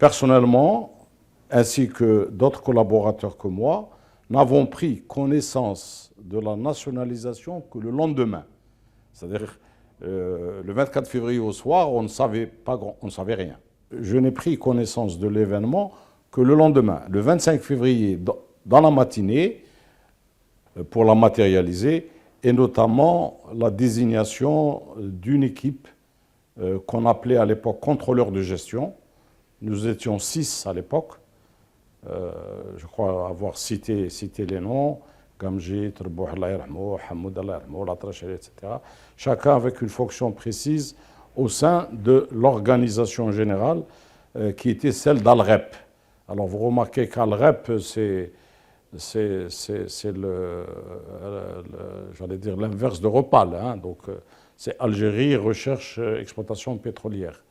Personnellement, ainsi que d'autres collaborateurs que moi, n'avons pris connaissance de la nationalisation que le lendemain. C'est-à-dire, le 24 février au soir, on ne savait pas on ne savait rien. Je n'ai pris connaissance de l'événement que le lendemain, le 25 février, dans la matinée, pour la matérialiser, et notamment la désignation d'une équipe qu'on appelait à l'époque contrôleur de gestion. Nous étions 6 à l'époque. Je crois avoir cité les noms, Gamji, Terbouh, Hamoud, Latrachel, etc. Chacun avec une fonction précise au sein de l'organisation générale qui était celle d'Al-Rep. Alors vous remarquez qu'Al-Rep, c'est j'allais dire l'inverse de Repal. Hein. Donc c'est Algérie, recherche, exploitation pétrolière.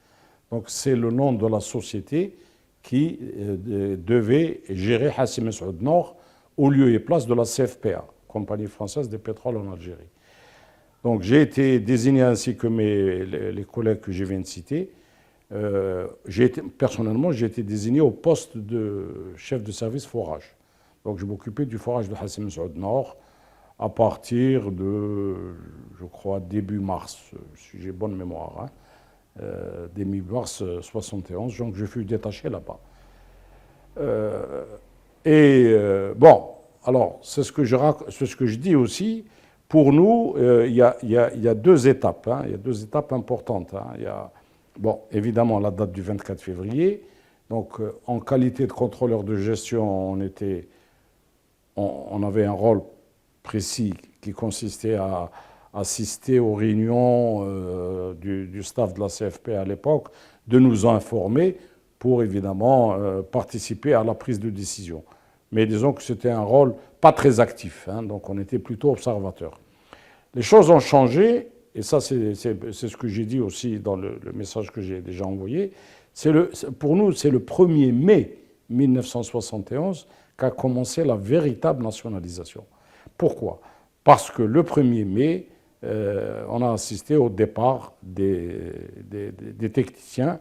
Donc c'est le nom de la société qui devait gérer Hassi Messoud Nord au lieu et place de la CFPA, Compagnie française des pétroles en Algérie. Donc j'ai été désigné ainsi que les collègues que je viens de citer. Personnellement, j'ai été désigné au poste de chef de service forage. Donc je m'occupais du forage de Hassi Messoud Nord à partir de, je crois, début mars, si j'ai bonne mémoire. Hein. Début mars 71, donc je fus détaché là-bas. Bon, alors, c'est ce que je dis aussi. Pour nous, il y a 2 étapes. Hein, il y a 2 étapes importantes. Hein. Il y a, bon, évidemment, la date du 24 février. Donc, en qualité de contrôleur de gestion, on avait un rôle précis qui consistait à assister aux réunions du staff de la CFP à l'époque, de nous informer pour évidemment participer à la prise de décision. Mais disons que c'était un rôle pas très actif, hein, donc on était plutôt observateur. Les choses ont changé, et ça c'est ce que j'ai dit aussi dans le message que j'ai déjà envoyé. Pour nous, c'est le 1er mai 1971 qu'a commencé la véritable nationalisation. Pourquoi ? Parce que le 1er mai, on a assisté au départ des techniciens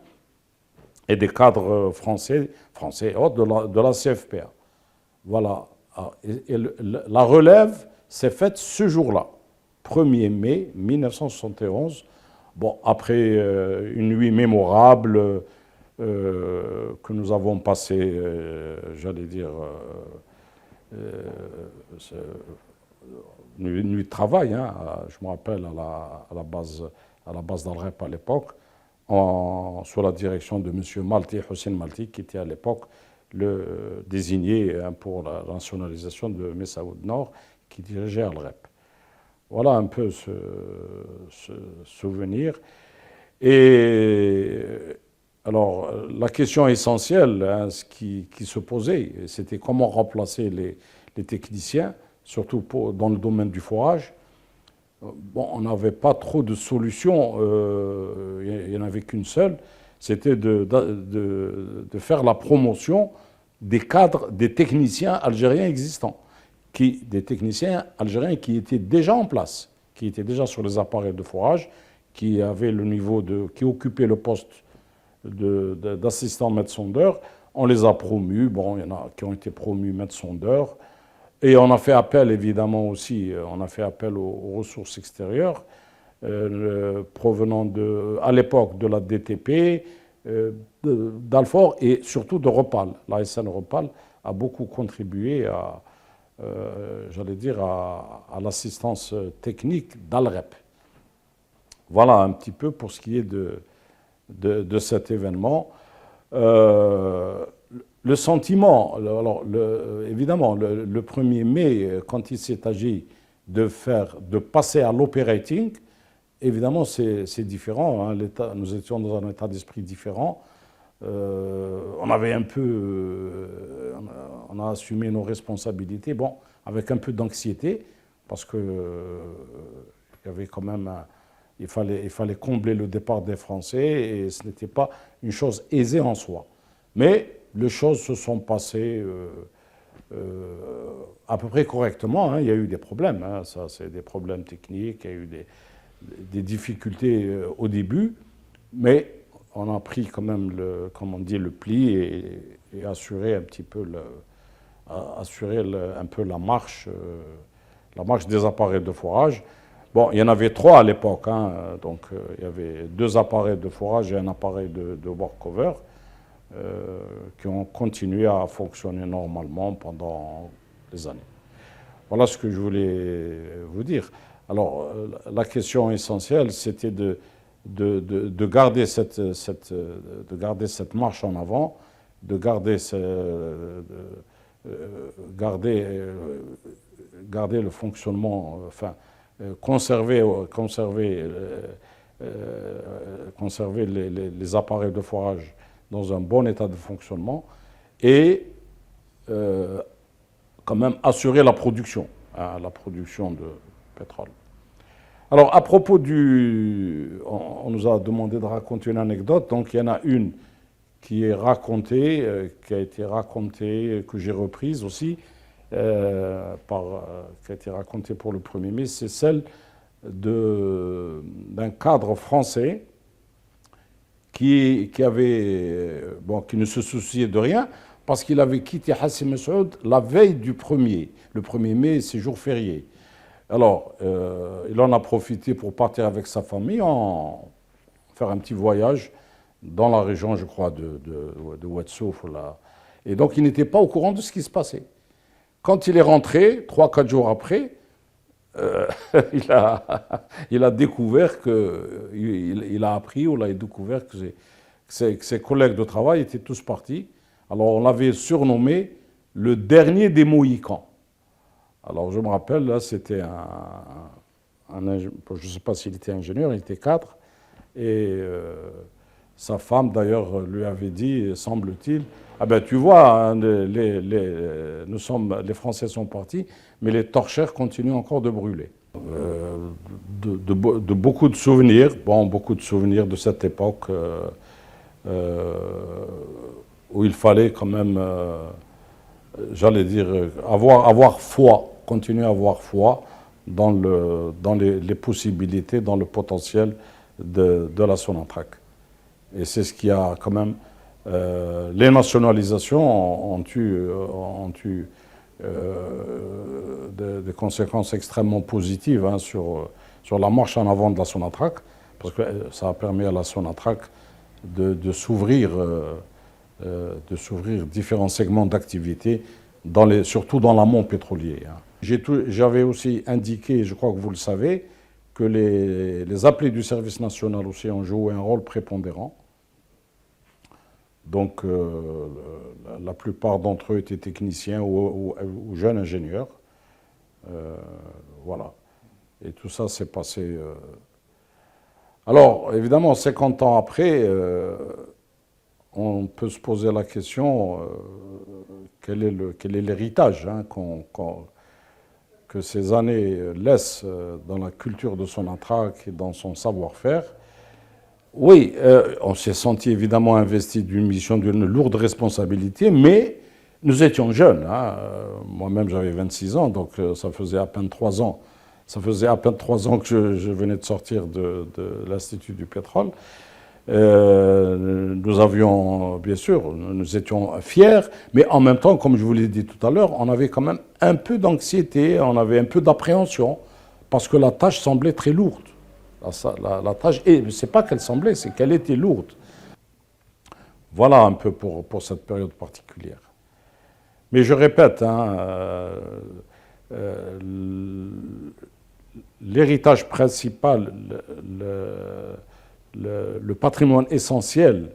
et des cadres français de la CFPA. Voilà. Et la relève s'est faite ce jour-là, 1er mai 1971. Bon, après une nuit mémorable que nous avons passée, j'allais dire, une nuit de travail, hein, je me rappelle, à la base d'Al-Rep à l'époque, sous la direction de M. Malti, Hussein Malti, qui était à l'époque le désigné pour la nationalisation de Messaoud Nord, qui dirigeait Al-Rep. Voilà un peu ce souvenir. Et alors, la question essentielle, hein, ce qui se posait, c'était comment remplacer les techniciens, surtout dans le domaine du forage. Bon, on n'avait pas trop de solutions, il n'y en avait qu'une seule, c'était de faire la promotion des cadres, des techniciens algériens existants, des techniciens algériens qui étaient déjà en place, qui étaient déjà sur les appareils de forage, qui avaient le niveau qui occupaient le poste d'assistant maître sondeur. On les a promus, bon, il y en a qui ont été promus maître sondeur. Et on a fait appel, évidemment aussi, on a fait appel aux ressources extérieures, provenant à l'époque de la DTP, d'Alfor et surtout de Repal. La SN Repal a beaucoup contribué j'allais dire, à l'assistance technique d'Al-Rep. Voilà un petit peu pour ce qui est de cet événement. Le sentiment, alors évidemment, le 1er mai, quand il s'est agi de passer à l'operating, évidemment, c'est différent. Hein, nous étions dans un état d'esprit différent. On avait on a assumé nos responsabilités, bon, avec un peu d'anxiété, parce que il y avait quand même, il fallait combler le départ des Français, et ce n'était pas une chose aisée en soi. Mais les choses se sont passées à peu près correctement. Hein. Il y a eu des problèmes, hein. Ça, c'est des problèmes techniques, il y a eu des difficultés au début, mais on a pris quand même, comme on dit, le pli et assuré un petit peu, un peu la marche des appareils de forage. Bon, il y en avait trois à l'époque, hein, donc il y avait deux appareils de forage et un appareil de workover qui ont continué à fonctionner normalement pendant des années. Voilà ce que je voulais vous dire. Alors, la question essentielle, c'était de garder cette marche en avant, de garder le fonctionnement, enfin, conserver les appareils de forage dans un bon état de fonctionnement et quand même assurer la production de pétrole. Alors, à propos on nous a demandé de raconter une anecdote, donc il y en a une qui est racontée, qui a été racontée, que j'ai reprise aussi, qui a été racontée pour le 1er mai, c'est celle d'un cadre français qui ne se souciait de rien, parce qu'il avait quitté Hassim Messoud la veille du 1er. Le 1er mai, c'est jour férié. Alors, il en a profité pour partir avec sa famille, faire un petit voyage dans la région, je crois, de Ouadsouf. Et donc, il n'était pas au courant de ce qui se passait. Quand il est rentré, 3-4 jours après, il a découvert il a appris ou il a découvert que ses collègues de travail étaient tous partis. Alors, on l'avait surnommé le dernier des Mohicans. Alors, je me rappelle, là, c'était je ne sais pas s'il était ingénieur, il était cadre. Et sa femme, d'ailleurs, lui avait dit, semble-t-il, ah ben, tu vois, hein, les Français sont partis, mais les torchères continuent encore de brûler. De beaucoup de souvenirs, beaucoup de souvenirs de cette époque où il fallait quand même, j'allais dire, avoir foi, continuer à avoir foi dans les possibilités, dans le potentiel de la Sonatrach. Et c'est ce qui a quand même... les nationalisations ont eu des conséquences extrêmement positives sur la marche en avant de la Sonatrach, parce que ça a permis à la Sonatrach de s'ouvrir différents segments d'activité, surtout dans l'amont pétrolier. J'avais aussi indiqué, je crois que vous le savez, que les appelés du service national aussi ont joué un rôle prépondérant. Donc, la plupart d'entre eux étaient techniciens ou jeunes ingénieurs. Voilà. Et tout ça s'est passé. Alors, évidemment, 50 ans après, on peut se poser la question quel est l'héritage que ces années laissent dans la culture de Sonatrach et dans son savoir-faire. Oui, on s'est senti évidemment investi d'une mission, d'une lourde responsabilité, mais nous étions jeunes. Moi-même, j'avais 26 ans, donc ça faisait à peine 3 ans. Ça faisait à peine 3 ans que je venais de sortir de l'Institut du pétrole. Nous avions, bien sûr, nous étions fiers, mais en même temps, comme je vous l'ai dit tout à l'heure, on avait quand même un peu d'anxiété, on avait un peu d'appréhension, parce que la tâche semblait très lourde. La tâche, et ce n'est pas qu'elle semblait, c'est qu'elle était lourde. Voilà un peu pour cette période particulière. Mais je répète, l'héritage principal, le patrimoine essentiel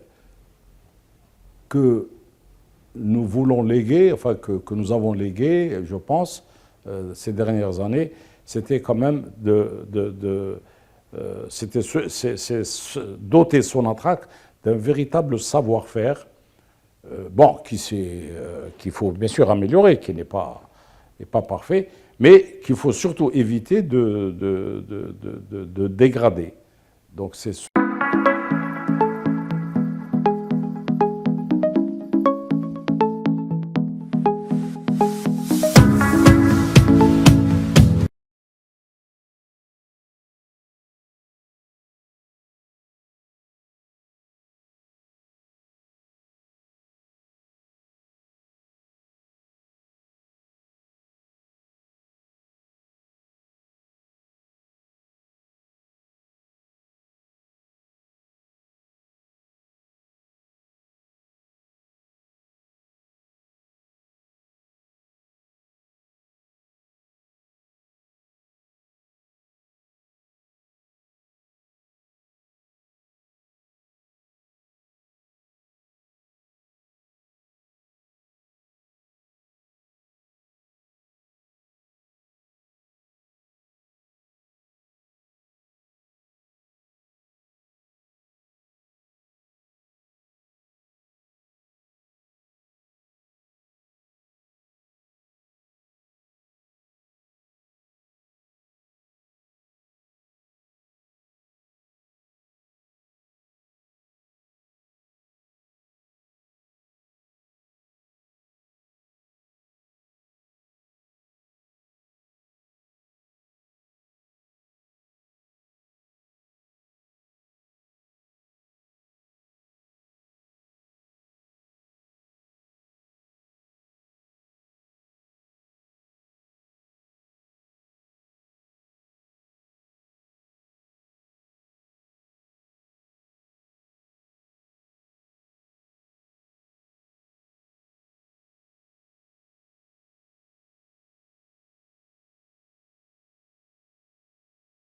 que nous voulons léguer, enfin que nous avons légué, je pense, ces dernières années, c'était quand même doter Sonatrach d'un véritable savoir-faire, qu'il faut bien sûr améliorer, qui n'est pas parfait, mais qu'il faut surtout éviter de dégrader. Donc c'est